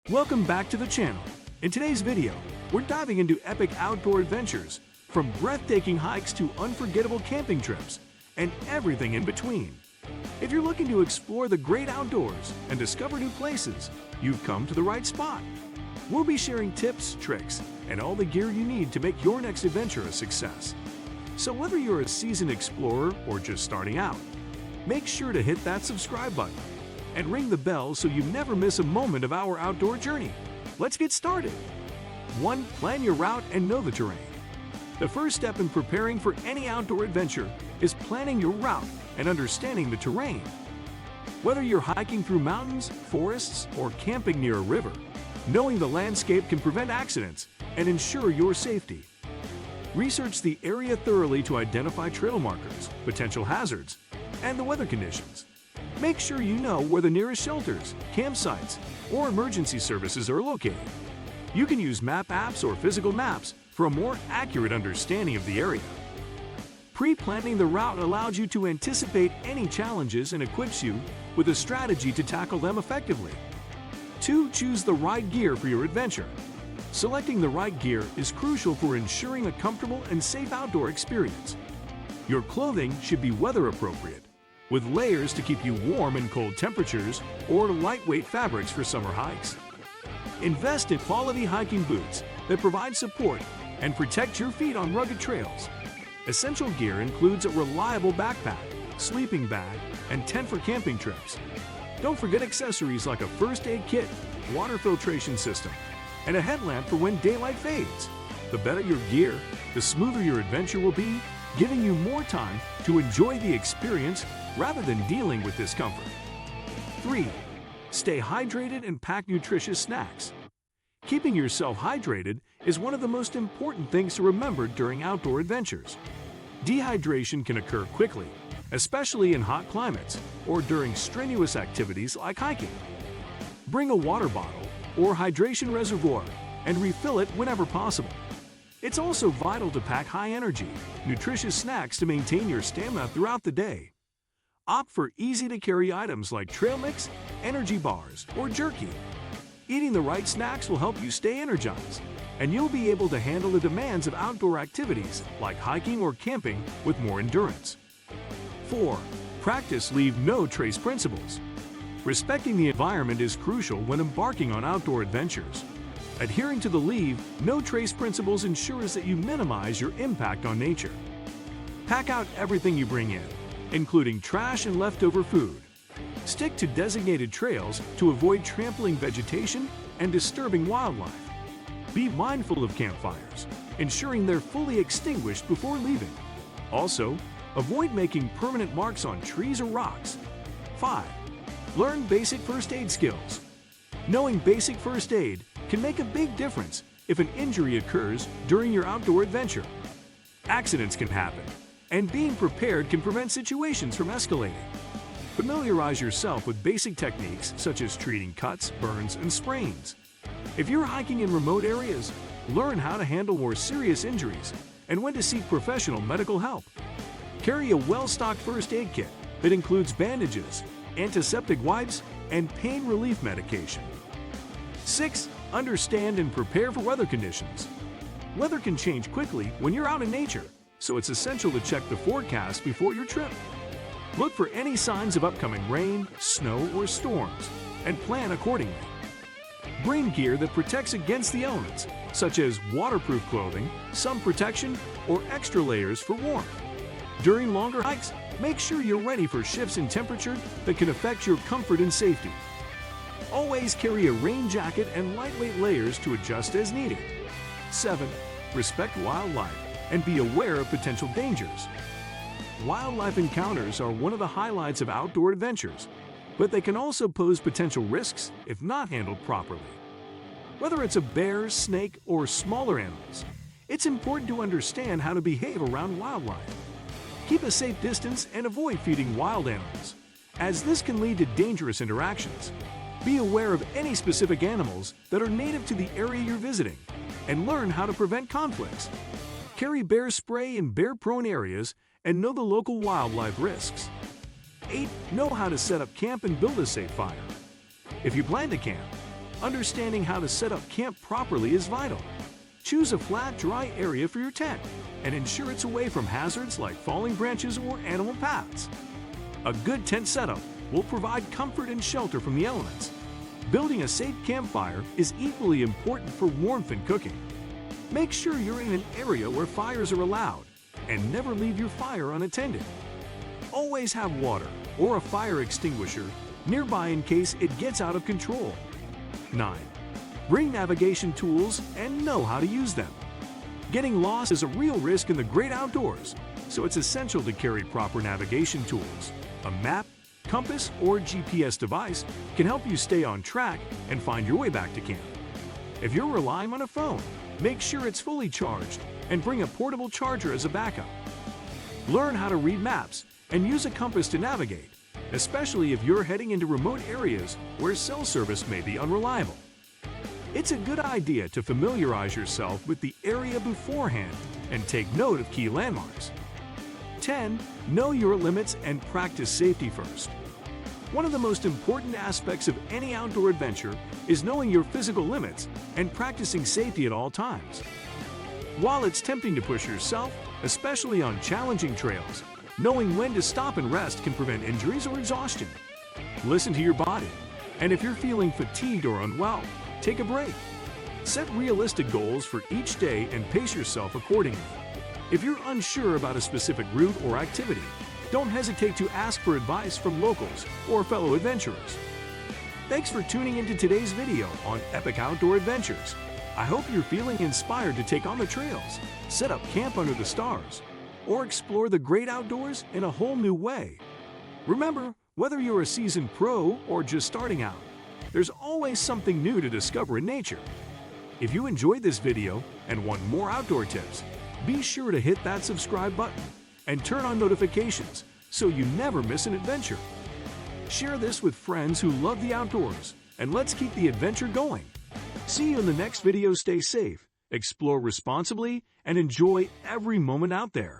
Welcome back to the channel. In today's video, we're diving into epic outdoor adventures, from breathtaking hikes to unforgettable camping trips, and everything in between. If you're looking to explore the great outdoors and discover new places, you've come to the right spot. We'll be sharing tips, tricks, and all the gear you need to make your next adventure a success. So whether you're a seasoned explorer or just starting out, make sure to hit that subscribe button and ring the bell so you never miss a moment of our outdoor journey. Let's get started. 1. Plan your route and know the terrain. The first step in preparing for any outdoor adventure is planning your route and understanding the terrain. Whether you're hiking through mountains, forests, or camping near a river, knowing the landscape can prevent accidents and ensure your safety. Research the area thoroughly to identify trail markers, potential hazards, and the weather conditions. Make sure you know where the nearest shelters, campsites, or emergency services are located. You can use map apps or physical maps for a more accurate understanding of the area. Pre-planning the route allows you to anticipate any challenges and equips you with a strategy to tackle them effectively. 2. Choose the right gear for your adventure. Selecting the right gear is crucial for ensuring a comfortable and safe outdoor experience. Your clothing should be weather appropriate, with layers to keep you warm in cold temperatures or lightweight fabrics for summer hikes. Invest in quality hiking boots that provide support and protect your feet on rugged trails. Essential gear includes a reliable backpack, sleeping bag, and tent for camping trips. Don't forget accessories like a first aid kit, water filtration system, and a headlamp for when daylight fades. The better your gear, the smoother your adventure will be, giving you more time to enjoy the experience rather than dealing with discomfort. 3. Stay hydrated and pack nutritious snacks. Keeping yourself hydrated is one of the most important things to remember during outdoor adventures. Dehydration can occur quickly, especially in hot climates or during strenuous activities like hiking. Bring a water bottle or hydration reservoir and refill it whenever possible. It's also vital to pack high-energy, nutritious snacks to maintain your stamina throughout the day. Opt for easy-to-carry items like trail mix, energy bars, or jerky. Eating the right snacks will help you stay energized, and you'll be able to handle the demands of outdoor activities like hiking or camping with more endurance. 4. Practice leave no trace principles. Respecting the environment is crucial when embarking on outdoor adventures. Adhering to the leave no trace principles ensures that you minimize your impact on nature. Pack out everything you bring in, including trash and leftover food. Stick to designated trails to avoid trampling vegetation and disturbing wildlife. Be mindful of campfires, ensuring they're fully extinguished before leaving. Also, avoid making permanent marks on trees or rocks. 5. Learn basic first aid skills. Knowing basic first aid can make a big difference if an injury occurs during your outdoor adventure. Accidents can happen, and being prepared can prevent situations from escalating. Familiarize yourself with basic techniques such as treating cuts, burns, and sprains. If you're hiking in remote areas, learn how to handle more serious injuries and when to seek professional medical help. Carry a well-stocked first aid kit that includes bandages, antiseptic wipes, and pain relief medication. 6. Understand and prepare for weather conditions. Weather can change quickly when you're out in nature, so it's essential to check the forecast before your trip. Look for any signs of upcoming rain, snow, or storms, and plan accordingly. Bring gear that protects against the elements, such as waterproof clothing, sun protection, or extra layers for warmth. During longer hikes, make sure you're ready for shifts in temperature that can affect your comfort and safety. Always carry a rain jacket and lightweight layers to adjust as needed. 7. Respect wildlife and be aware of potential dangers. Wildlife encounters are one of the highlights of outdoor adventures, but they can also pose potential risks if not handled properly. Whether it's a bear, snake, or smaller animals, it's important to understand how to behave around wildlife. Keep a safe distance and avoid feeding wild animals, as this can lead to dangerous interactions. Be aware of any specific animals that are native to the area you're visiting, and learn how to prevent conflicts. Carry bear spray in bear-prone areas and know the local wildlife risks. 8. Know how to set up camp and build a safe fire. If you plan to camp, understanding how to set up camp properly is vital. Choose a flat, dry area for your tent and ensure it's away from hazards like falling branches or animal paths. A good tent setup will provide comfort and shelter from the elements. Building a safe campfire is equally important for warmth and cooking. Make sure you're in an area where fires are allowed and never leave your fire unattended. Always have water or a fire extinguisher nearby in case it gets out of control. 9. Bring navigation tools and know how to use them. Getting lost is a real risk in the great outdoors, so it's essential to carry proper navigation tools. A map, compass, or GPS device can help you stay on track and find your way back to camp. If you're relying on a phone, make sure it's fully charged and bring a portable charger as a backup. Learn how to read maps and use a compass to navigate, especially if you're heading into remote areas where cell service may be unreliable. It's a good idea to familiarize yourself with the area beforehand and take note of key landmarks. 10. Know your limits and practice safety first. One of the most important aspects of any outdoor adventure is knowing your physical limits and practicing safety at all times. While it's tempting to push yourself, especially on challenging trails, knowing when to stop and rest can prevent injuries or exhaustion. Listen to your body, and if you're feeling fatigued or unwell, take a break. Set realistic goals for each day and pace yourself accordingly. If you're unsure about a specific route or activity, don't hesitate to ask for advice from locals or fellow adventurers. Thanks for tuning into today's video on Epic Outdoor Adventures. I hope you're feeling inspired to take on the trails, set up camp under the stars, or explore the great outdoors in a whole new way. Remember, whether you're a seasoned pro or just starting out, there's always something new to discover in nature. If you enjoyed this video and want more outdoor tips, be sure to hit that subscribe button and turn on notifications so you never miss an adventure. Share this with friends who love the outdoors, and let's keep the adventure going. See you in the next video. Stay safe, explore responsibly, and enjoy every moment out there.